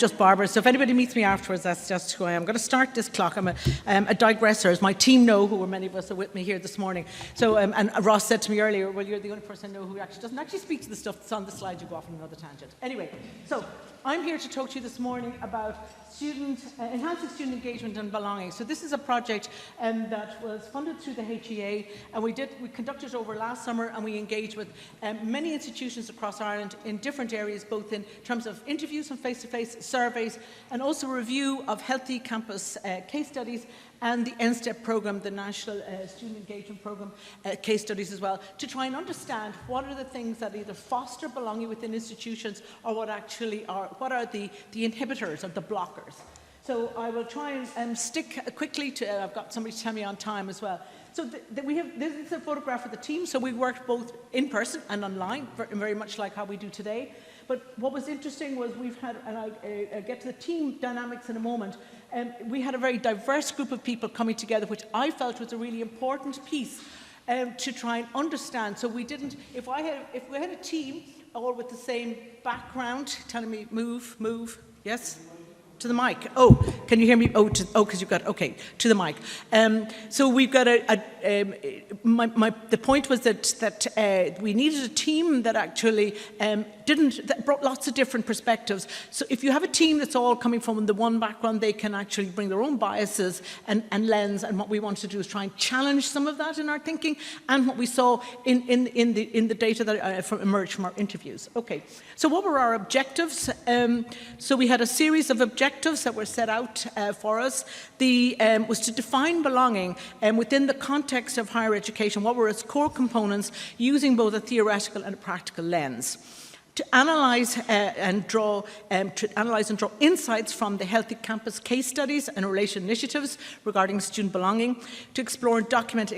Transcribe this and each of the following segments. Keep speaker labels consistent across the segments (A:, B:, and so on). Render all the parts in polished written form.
A: Just Barbara. So if anybody meets me afterwards, that's just who I am. I'm going to start this clock. I'm a digresser, as my team know, who many of us are with me here this morning. So, and Ross said to me earlier, well, you're the only person I know who actually doesn't actually speak to the stuff that's on the slide. You go off on another tangent. Anyway, so I'm here to talk to you this morning about enhancing student engagement and belonging. So this is a project that was funded through the HEA, and we conducted it over last summer, and we engaged with many institutions across Ireland in different areas, both in terms of interviews and face-to-face surveys, and also a review of healthy campus case studies and the NSTEP programme, the National Student Engagement Programme case studies as well, to try and understand what are the things that either foster belonging within institutions or what are the inhibitors or the blockers. So I will try and stick quickly to, I've got somebody to tell me on time as well. So this is a photograph of the team, so we worked both in person and online, very much like how we do today. But what was interesting was we've had, and I'll get to the team dynamics in a moment, we had a very diverse group of people coming together, which I felt was a really important piece to try and understand. So we didn't, if we had a team all with the same background, telling me move, yes? To the mic. Oh, can you hear me? Oh, because you've got, okay, to the mic. So we've got the point was that we needed a team that actually that brought lots of different perspectives. So if you have a team that's all coming from the one background, they can actually bring their own biases and lens, and what we wanted to do is try and challenge some of that in our thinking and what we saw in the data that emerged from our interviews. Okay, so what were our objectives? So we had a series of objectives that were set out for us. Was to define belonging within the context of higher education. What were its core components, using both a theoretical and a practical lens. To analyse and draw insights from the Healthy Campus case studies and related initiatives regarding student belonging, to explore and document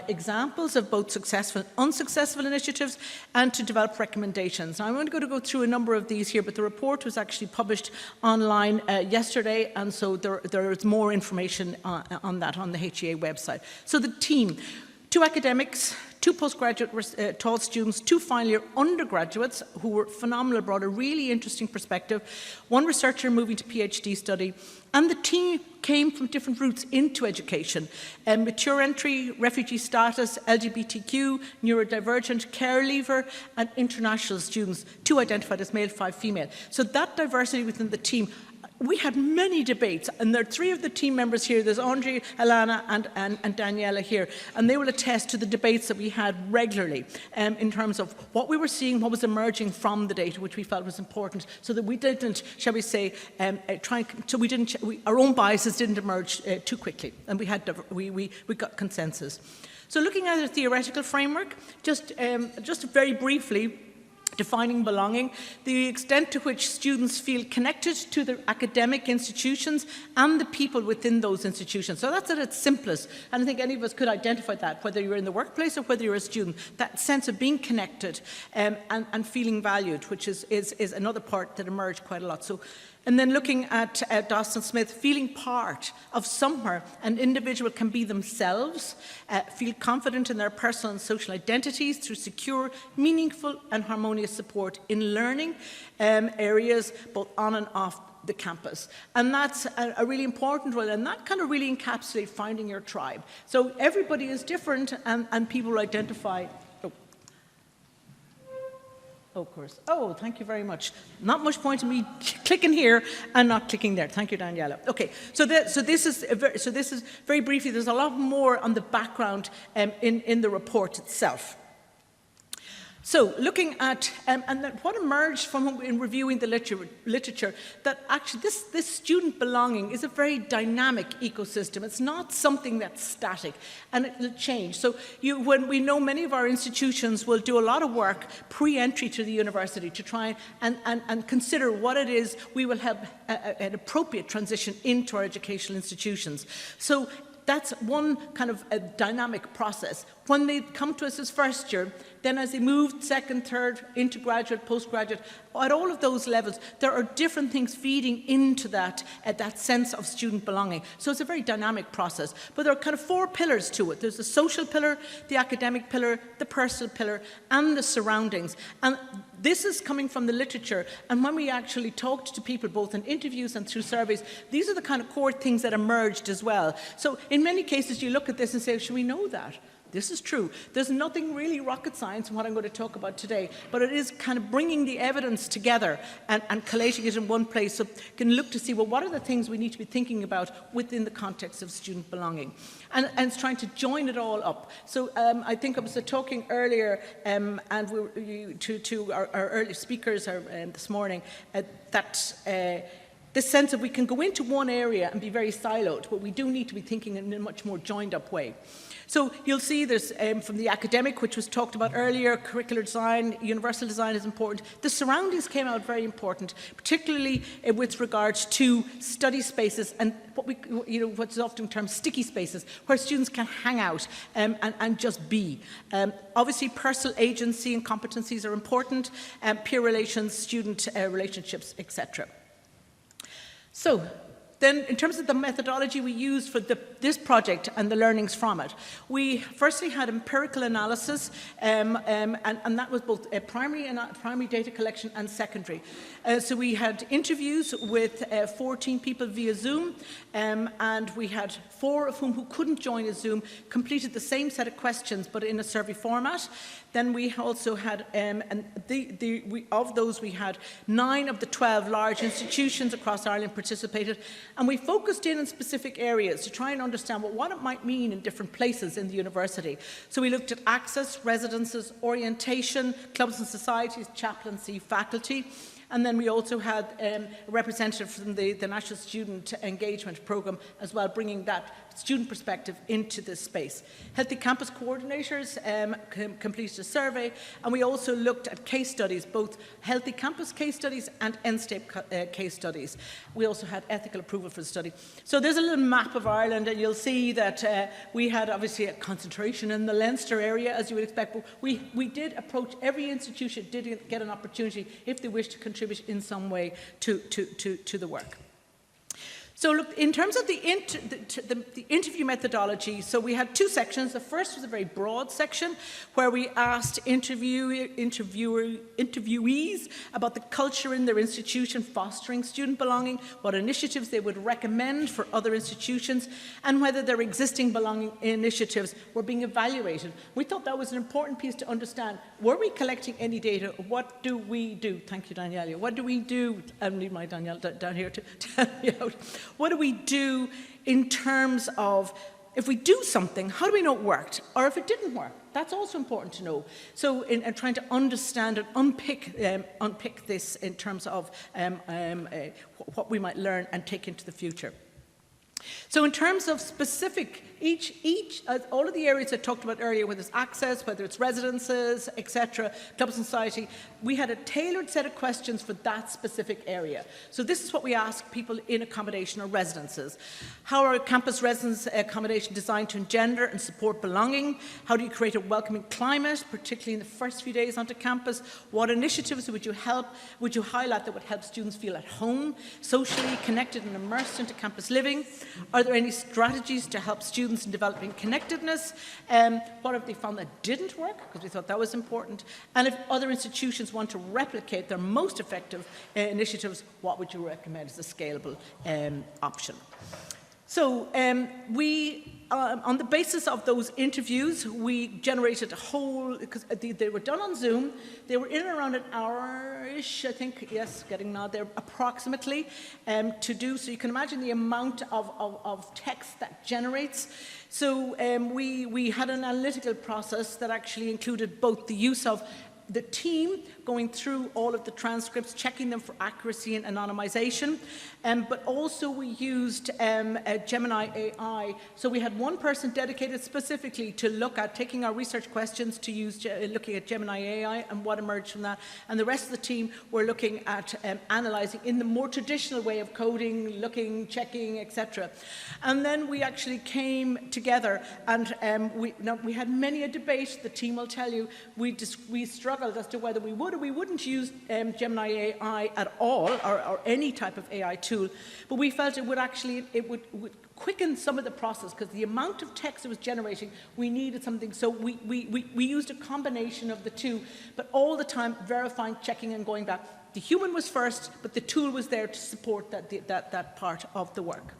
A: examples of both successful and unsuccessful initiatives, and to develop recommendations. Now, I'm going to go through a number of these here, but the report was actually published online yesterday, and so there is more information on that on the HEA website. So the team, 2 academics, 2 postgraduate taught students, 2 final year undergraduates who were phenomenal, brought a really interesting perspective, 1 researcher moving to PhD study, and the team came from different routes into education, mature entry, refugee status, LGBTQ, neurodivergent, care leaver, and international students, 2 identified as male, 5 female. So that diversity within the team, we had many debates, and there are 3 of the team members here. There's Andre, Alana, and Daniela here, and they will attest to the debates that we had regularly in terms of what we were seeing, what was emerging from the data, which we felt was important, so that we didn't, shall we say, our own biases didn't emerge too quickly, and we got consensus. So looking at a theoretical framework, just very briefly, defining belonging, the extent to which students feel connected to their academic institutions and the people within those institutions. So that's at its simplest, and I think any of us could identify that, whether you're in the workplace or whether you're a student, that sense of being connected and feeling valued, which is another part that emerged quite a lot. So, and then looking at Dawson Smith, feeling part of somewhere an individual can be themselves, feel confident in their personal and social identities through secure, meaningful and harmonious support in learning areas both on and off the campus. And that's a really important role, and that kind of really encapsulates finding your tribe. So everybody is different, and people identify. Oh, of course. Oh, thank you very much. Not much point in me clicking here and not clicking there. Thank you, Daniela. Okay, so this is very briefly. There's a lot more on the background in the report itself. So looking at, and what emerged from in reviewing the literature, that actually this student belonging is a very dynamic ecosystem. It's not something that's static, and it'll change. So when we know many of our institutions will do a lot of work pre-entry to the university to try and consider what it is we will have an appropriate transition into our educational institutions. So that's one kind of a dynamic process. When they come to us as first year, Then as they moved second, third, into graduate, postgraduate, at all of those levels, there are different things feeding into that, that sense of student belonging. So it's a very dynamic process. But there are kind of 4 pillars to it. There's the social pillar, the academic pillar, the personal pillar, and the surroundings. And this is coming from the literature, and when we actually talked to people, both in interviews and through surveys, these are the kind of core things that emerged as well. So in many cases, you look at this and say, should we know that? This is true. There's nothing really rocket science in what I'm going to talk about today, but it is kind of bringing the evidence together and collating it in one place, so you can look to see, well, what are the things we need to be thinking about within the context of student belonging? And it's trying to join it all up. So I think I was talking earlier, and to our early speakers this morning, that this sense of we can go into one area and be very siloed, but we do need to be thinking in a much more joined up way. So you'll see there's, from the academic, which was talked about earlier, curricular design, universal design is important. The surroundings came out very important, particularly with regards to study spaces and what's often termed sticky spaces, where students can hang out and just be. Obviously, personal agency and competencies are important, peer relations, student relationships, etc. So, then, in terms of the methodology we used for this project and the learnings from it, we firstly had empirical analysis, and that was both primary data collection and secondary. So we had interviews with 14 people via Zoom, and we had 4 of whom who couldn't join a Zoom completed the same set of questions, but in a survey format. Then we also had, of those we had 9 of the 12 large institutions across Ireland participated, and we focused in specific areas to try and understand what it might mean in different places in the university. So we looked at access, residences, orientation, clubs and societies, chaplaincy, faculty. And then we also had a representative from the National Student Engagement Programme as well, bringing that student perspective into this space. Healthy Campus coordinators completed a survey, and we also looked at case studies, both Healthy Campus case studies and NSTAPE case studies. We also had ethical approval for the study. So there's a little map of Ireland, and you'll see that we had obviously a concentration in the Leinster area, as you would expect, but we did approach every institution, did get an opportunity if they wished to contribute in some way to the work. So look, in terms of the interview methodology, so we had 2 sections. The first was a very broad section where we asked interviewees about the culture in their institution fostering student belonging, what initiatives they would recommend for other institutions, and whether their existing belonging initiatives were being evaluated. We thought that was an important piece to understand. Were we collecting any data? What do we do? Thank you, Daniela. What do we do? I need my Danielle down here to tell me out. What do we do in terms of, if we do something, how do we know it worked? Or if it didn't work? That's also important to know. So in trying to understand and unpick this in terms of what we might learn and take into the future. So in terms of specific, all of the areas I talked about earlier, whether it's access, whether it's residences, etc., club society, we had a tailored set of questions for that specific area. So this is what we ask people in accommodation or residences. How are campus residence accommodation designed to engender and support belonging? How do you create a welcoming climate, particularly in the first few days onto campus? What initiatives would you highlight that would help students feel at home, socially connected and immersed into campus living? Are there any strategies to help students in developing connectedness? What have they found that didn't work? Because we thought that was important. And if other institutions want to replicate their most effective initiatives, what would you recommend as a scalable option? So on the basis of those interviews, we generated a whole, because they were done on Zoom, they were in and around an hour-ish, I think, yes, getting now there, approximately, to do. So you can imagine the amount of text that generates. So we had an analytical process that actually included both the use of the team going through all of the transcripts, checking them for accuracy and anonymization, but also we used Gemini AI. So we had one person dedicated specifically to look at taking our research questions to use, looking at Gemini AI and what emerged from that. And the rest of the team were looking at analyzing in the more traditional way of coding, looking, checking, etc. And then we actually came together and we had many a debate. The team will tell you we struggled as to whether we would or we wouldn't use Gemini AI at all, or any type of AI tool, but we felt it would quicken some of the process, because the amount of text it was generating, we needed something. So we used a combination of the two, but all the time verifying, checking and going back. The human was first, but the tool was there to support that part of the work.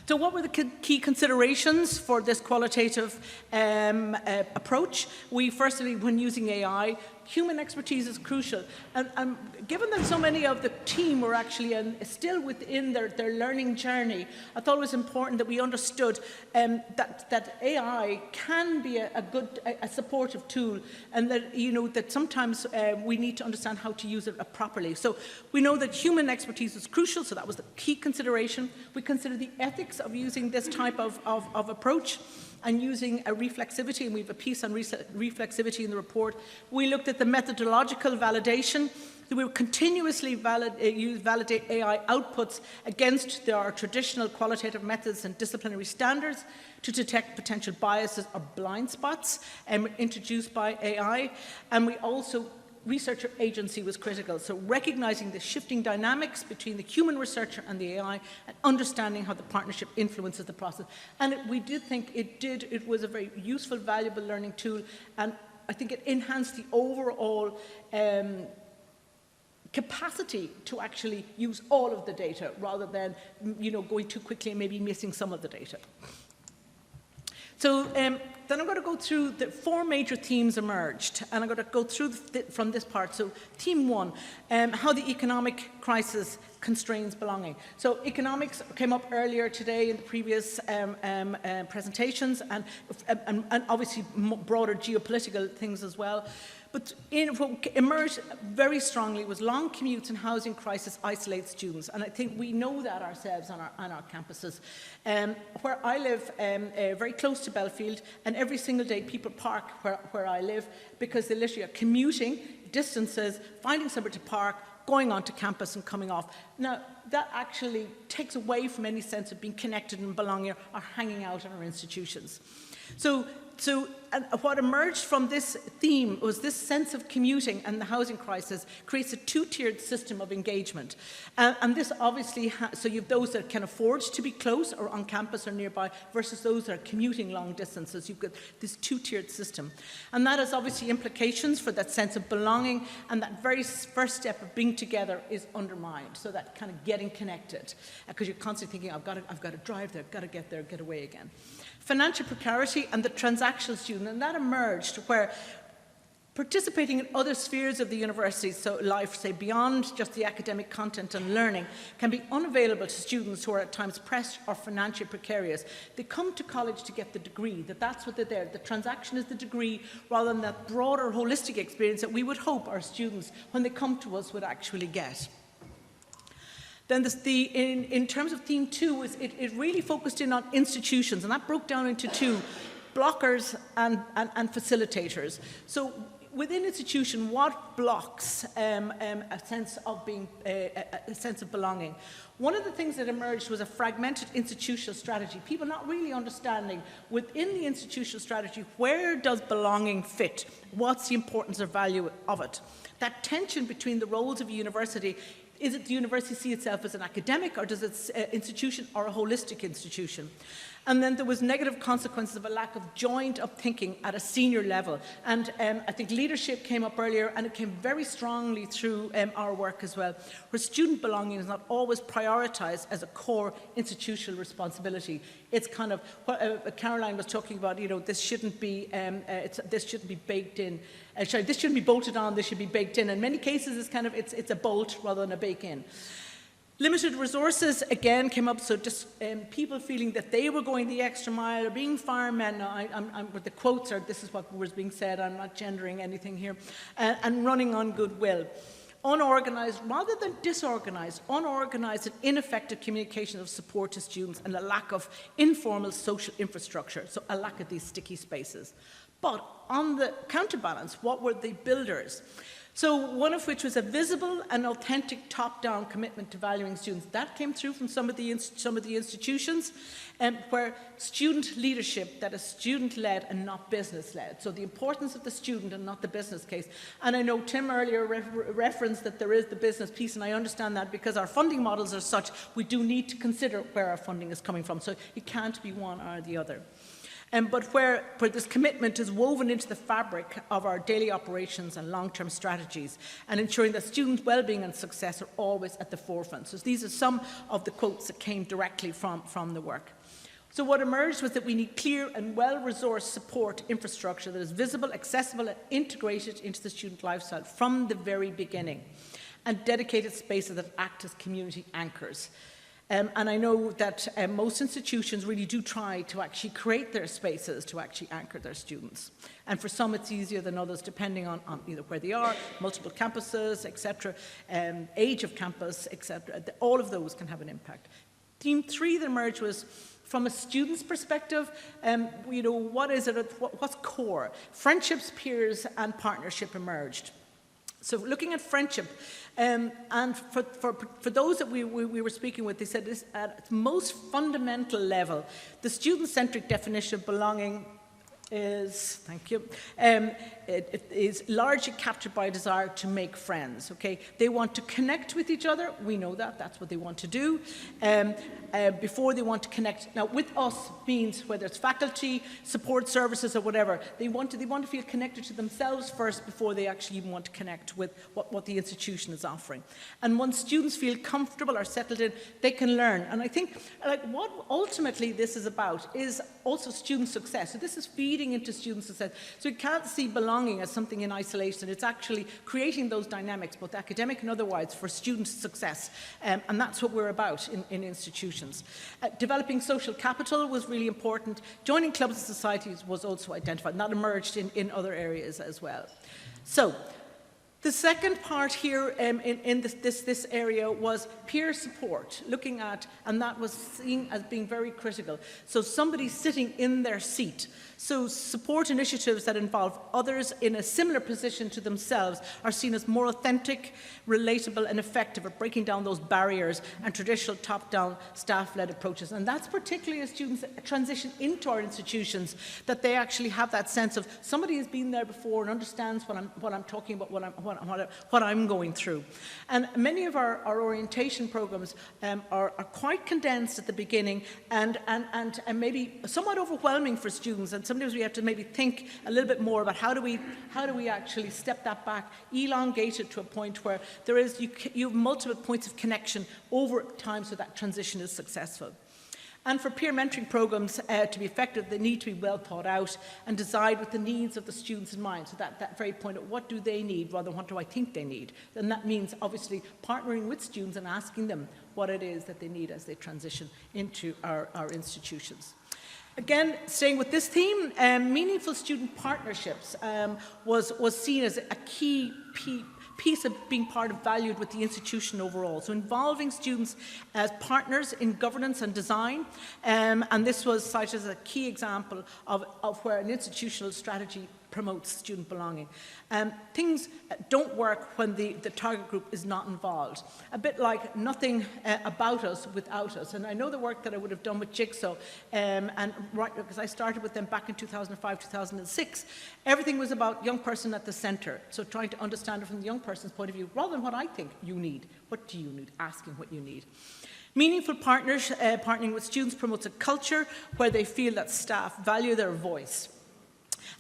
A: So what were the key considerations for this qualitative approach? We firstly, when using AI, human expertise is crucial. And given that so many of the team were actually still within their learning journey, I thought it was important that we understood that AI can be a supportive tool, and that, that sometimes we need to understand how to use it properly. So we know that human expertise is crucial, so that was the key consideration. We consider the ethics of using this type of approach, and using a reflexivity, and we have a piece on reflexivity in the report. We looked at the methodological validation. So we will continuously validate AI outputs against our traditional qualitative methods and disciplinary standards to detect potential biases or blind spots introduced by AI. And we also, researcher agency was critical. So recognizing the shifting dynamics between the human researcher and the AI, and understanding how the partnership influences the process. And we did think it was a very useful, valuable learning tool, and I think it enhanced the overall capacity to actually use all of the data, rather than going too quickly and maybe missing some of the data. So then I'm going to go through the 4 major themes emerged, and I'm going to go through from this part. So theme 1, how the economic crisis constrains belonging. So economics came up earlier today in the previous presentations, and obviously broader geopolitical things as well. But what emerged very strongly was long commutes and housing crisis isolate students. And I think we know that ourselves on our campuses. Where I live, very close to Belfield, and every single day people park where I live, because they literally are commuting distances, finding somewhere to park, going onto campus and coming off. Now, that actually takes away from any sense of being connected and belonging or hanging out in our institutions. So what emerged from this theme was this sense of commuting, and the housing crisis creates a 2-tiered system of engagement. And this obviously, so you have those that can afford to be close or on campus or nearby, versus those that are commuting long distances. You've got this 2-tiered system. And that has obviously implications for that sense of belonging, and that very first step of being together is undermined. So that kind of getting connected, because you're constantly thinking, I've got to drive there, I've got to get there, get away again. Financial precarity and the transactional student, and that emerged where participating in other spheres of the university, so life, say, beyond just the academic content and learning, can be unavailable to students who are at times pressed or financially precarious. They come to college to get the degree, that's what they're there. The transaction is the degree, rather than that broader, holistic experience that we would hope our students, when they come to us, would actually get. Then in terms of theme 2, it really focused in on institutions, and that broke down into 2, blockers and facilitators. So within institution, what blocks a sense of a sense of belonging? One of the things that emerged was a fragmented institutional strategy. People not really understanding within the institutional strategy, where does belonging fit? What's the importance or value of it? That tension between the roles of a university. Is it the university see itself as an academic, or does its institution or a holistic institution? And then there was negative consequences of a lack of joint up thinking at a senior level. And I think leadership came up earlier, and it came very strongly through our work as well, where student belonging is not always prioritised as a core institutional responsibility. It's kind of what Caroline was talking about. This shouldn't be baked in. This shouldn't be bolted on. This should be baked in. In many cases, it's a bolt rather than a bake in. Limited resources, again, came up, so just people feeling that they were going the extra mile, or being firemen, with the quotes, or this is what was being said, I'm not gendering anything here, and running on goodwill. Unorganised, rather than disorganised, unorganised and ineffective communication of support to students, and a lack of informal social infrastructure, so a lack of these sticky spaces. But on the counterbalance, what were the builders? So one of which was a visible and authentic top-down commitment to valuing students. That came through from some of the institutions, where student leadership that is student-led and not business-led. So the importance of the student and not the business case. And I know Tim earlier referenced that there is the business piece, and I understand that because our funding models are such, we do need to consider where our funding is coming from. So it can't be one or the other. But where this commitment is woven into the fabric of our daily operations and long-term strategies, and ensuring that student well-being and success are always at the forefront. So these are some of the quotes that came directly from the work. So what emerged was that we need clear and well-resourced support infrastructure that is visible, accessible, and integrated into the student lifestyle from the very beginning, and dedicated spaces that act as community anchors. And I know that most institutions really do try to actually create their spaces to actually anchor their students. And for some it's easier than others, depending on either where they are, multiple campuses, etc., age of campus, etc. All of those can have an impact. Theme 3 that emerged was, from a student's perspective, what is it, what's core? Friendships, peers, and partnership emerged. So looking at friendship, and for those that we were speaking with, they said this, at its most fundamental level, the student-centric definition of belonging is, thank you, it is largely captured by a desire to make friends, okay? They want to connect with each other, we know that, that's what they want to do, before they want to connect. Now, with us means whether it's faculty, support services or whatever, they want to feel connected to themselves first before they actually even want to connect with what the institution is offering. And once students feel comfortable or settled in, they can learn. And I think, like, what ultimately this is about is also student success. So this is feeding into student success. So you can't see belonging as something in isolation. It's actually creating those dynamics, both academic and otherwise, for student success. And that's what we're about in institutions. Developing social capital was really important. Joining clubs and societies was also identified, and that emerged in other areas as well. So, the second part here in this area was peer support, looking at, and that was seen as being very critical. So somebody sitting in their seat. So support initiatives that involve others in a similar position to themselves are seen as more authentic, relatable and effective at breaking down those barriers and traditional top-down staff-led approaches. And that's particularly as students transition into our institutions, that they actually have that sense of somebody has been there before and understands what I'm talking about, what I'm going through. And many of our orientation programs are quite condensed at the beginning and maybe somewhat overwhelming for students, and sometimes we have to maybe think a little bit more about how do we actually step that back, elongate it to a point where you have multiple points of connection over time so that transition is successful. And for peer mentoring programs to be effective, they need to be well thought out and designed with the needs of the students in mind. So that very point of what do they need rather than what do I think they need. And that means obviously partnering with students and asking them what it is that they need as they transition into our institutions. Again, staying with this theme, meaningful student partnerships was seen as a key piece of being part of valued with the institution overall. So involving students as partners in governance and design, and this was cited as a key example of where an institutional strategy promotes student belonging. Things don't work when the target group is not involved. A bit like nothing about us without us. And I know the work that I would have done with Jigsaw, and right, because I started with them back in 2005, 2006, everything was about young person at the centre. So trying to understand it from the young person's point of view, rather than what I think you need. What do you need? Asking what you need. Meaningful partnering with students promotes a culture where they feel that staff value their voice.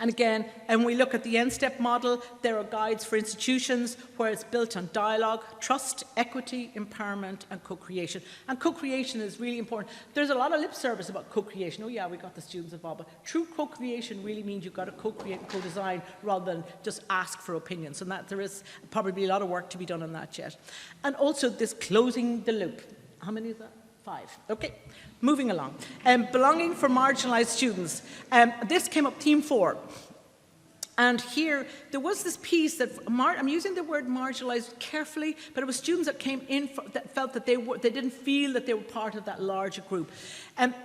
A: And again, when we look at the end-step model, there are guides for institutions where it's built on dialogue, trust, equity, empowerment, and co-creation. And co-creation is really important. There's a lot of lip service about co-creation. Oh yeah, we got the students involved. But true co-creation really means you've got to co-create and co-design rather than just ask for opinions. And that there is probably a lot of work to be done on that yet. And also this closing the loop. How many is that? 5. Okay, moving along. Belonging for marginalised students. This came up, theme 4. And here, there was this piece that, I'm using the word marginalised carefully, but it was students that came in that felt that they didn't feel that they were part of that larger group.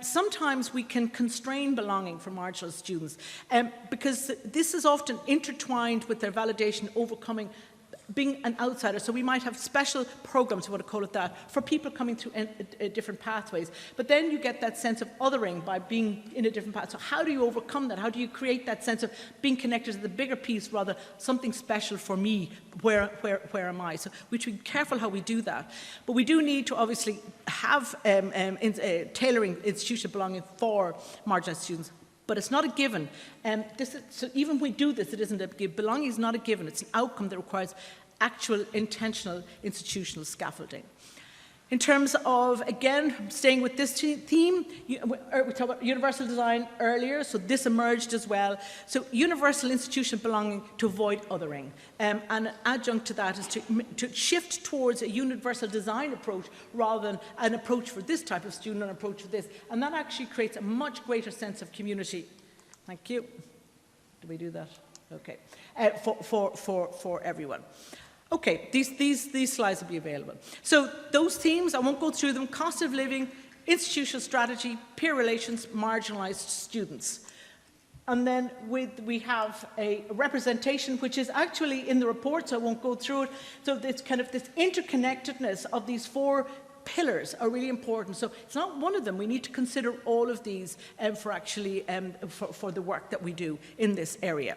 A: Sometimes we can constrain belonging for marginalised students because this is often intertwined with their validation, overcoming being an outsider. So we might have special programs, we want to call it that, for people coming through different pathways. But then you get that sense of othering by being in a different path. So how do you overcome that? How do you create that sense of being connected to the bigger piece, rather something special for me? Where am I? So we should be careful how we do that. But we do need to obviously have tailoring institutional belonging for marginalised students. But it's not a given. So even when we do this, it isn't a given. Belonging is not a given. It's an outcome that requires actual, intentional, institutional scaffolding. In terms of, again, staying with this theme, we talked about universal design earlier, so this emerged as well. So universal institutional belonging to avoid othering. And an adjunct to that is to shift towards a universal design approach rather than an approach for this type of student and an approach for this. And that actually creates a much greater sense of community. Thank you. Do we do that? Okay. For everyone. Okay, these slides will be available. So those themes, I won't go through them: cost of living, institutional strategy, peer relations, marginalised students. And then we have a representation, which is actually in the report, so I won't go through it. So it's kind of this interconnectedness of these 4 pillars are really important. So it's not one of them. We need to consider all of these for actually for the work that we do in this area.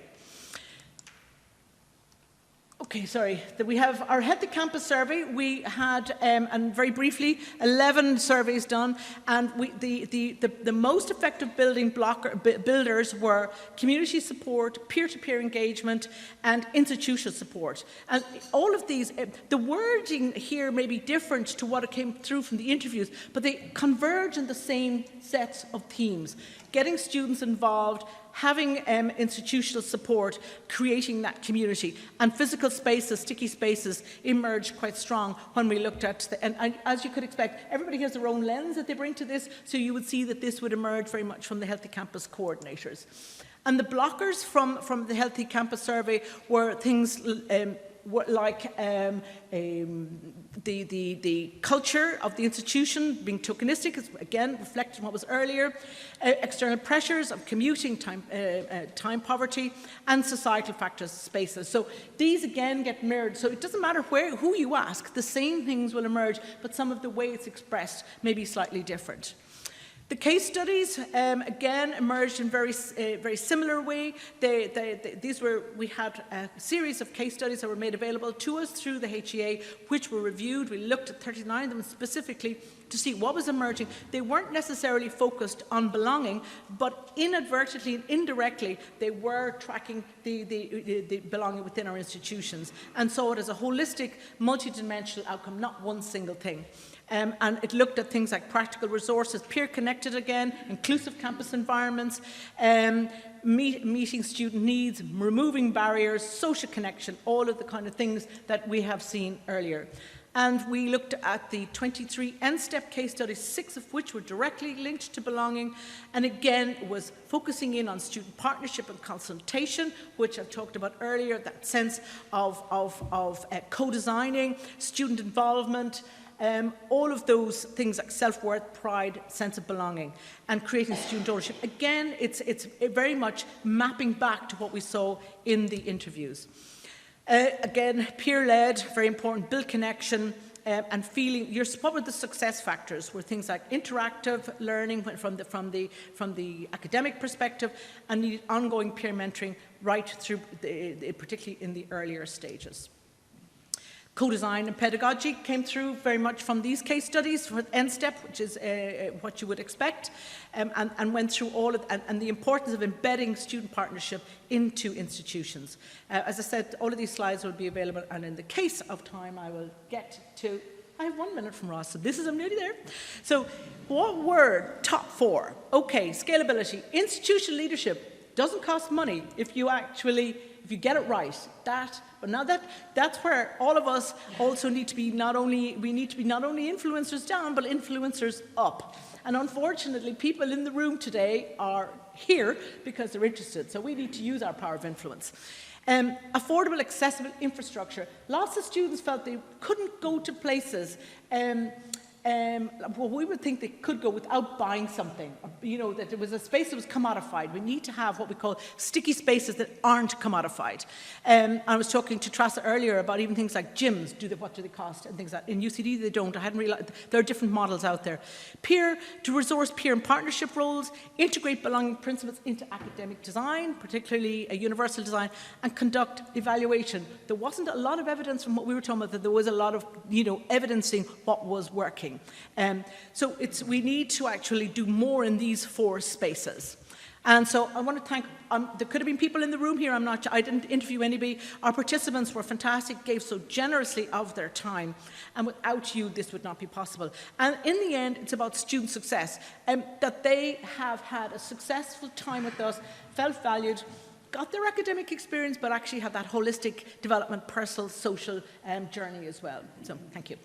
A: Okay, sorry. We have our Healthy Campus survey. We had, and very briefly, 11 surveys done, and the most effective builders were community support, peer-to-peer engagement, and institutional support. And all of these, the wording here may be different to what came through from the interviews, but they converge in the same sets of themes: getting students involved, having institutional support, creating that community. And physical spaces, sticky spaces, emerged quite strong when we looked at and as you could expect, everybody has their own lens that they bring to this, so you would see that this would emerge very much from the Healthy Campus coordinators. And the blockers from the Healthy Campus survey were things like the culture of the institution being tokenistic, again reflected in what was earlier, external pressures of commuting, time poverty, and societal factors, spaces. So these again get mirrored. So it doesn't matter who you ask, the same things will emerge, but some of the way it's expressed may be slightly different. The case studies, again, emerged in very similar way. We had a series of case studies that were made available to us through the HEA, which were reviewed. We looked at 39 of them specifically to see what was emerging. They weren't necessarily focused on belonging, but inadvertently and indirectly, they were tracking the belonging within our institutions and saw it as a holistic, multidimensional outcome, not one single thing. And it looked at things like practical resources, peer-connected again, inclusive campus environments, meeting student needs, removing barriers, social connection, all of the kind of things that we have seen earlier. And we looked at the 23 end-step case studies, 6 of which were directly linked to belonging, and again was focusing in on student partnership and consultation, which I talked about earlier, that sense of co-designing, student involvement, all of those things like self-worth, pride, sense of belonging, and creating student ownership. Again, it's very much mapping back to what we saw in the interviews. Again, peer-led, very important, build connection, and feeling. What were the success factors? Were things like interactive learning from the academic perspective, and needed ongoing peer mentoring right through, particularly in the earlier stages. Co-design and pedagogy came through very much from these case studies for NSTEP, which is what you would expect, and went through all of and the importance of embedding student partnership into institutions. As I said, all of these slides will be available, and in the case of time, I will get to. I have 1 minute from Ross, so I'm nearly there. So, what were top 4? Okay, scalability, institutional leadership doesn't cost money if you if you get it right, but now that's where all of us also need to be not only influencers down, but influencers up. And unfortunately, people in the room today are here because they're interested. So we need to use our power of influence. Affordable, accessible infrastructure. Lots of students felt they couldn't go to places well, we would think they could go without buying something, that there was a space that was commodified. We need to have what we call sticky spaces that aren't commodified. I was talking to Trasa earlier about even things like gyms, what do they cost, and things like that. In UCD they don't. I hadn't realized there are different models out there. To resource peer and partnership roles, integrate belonging principles into academic design, particularly a universal design, and conduct evaluation. There wasn't a lot of evidence from what we were talking about that there was a lot of, evidencing what was working. So we need to actually do more in these 4 spaces. And so I want to thank, there could have been people in the room here, I didn't interview anybody. Our participants were fantastic, gave so generously of their time. And without you, this would not be possible. And in the end, it's about student success, that they have had a successful time with us, felt valued, got their academic experience, but actually have that holistic development, personal, social journey as well. So thank you.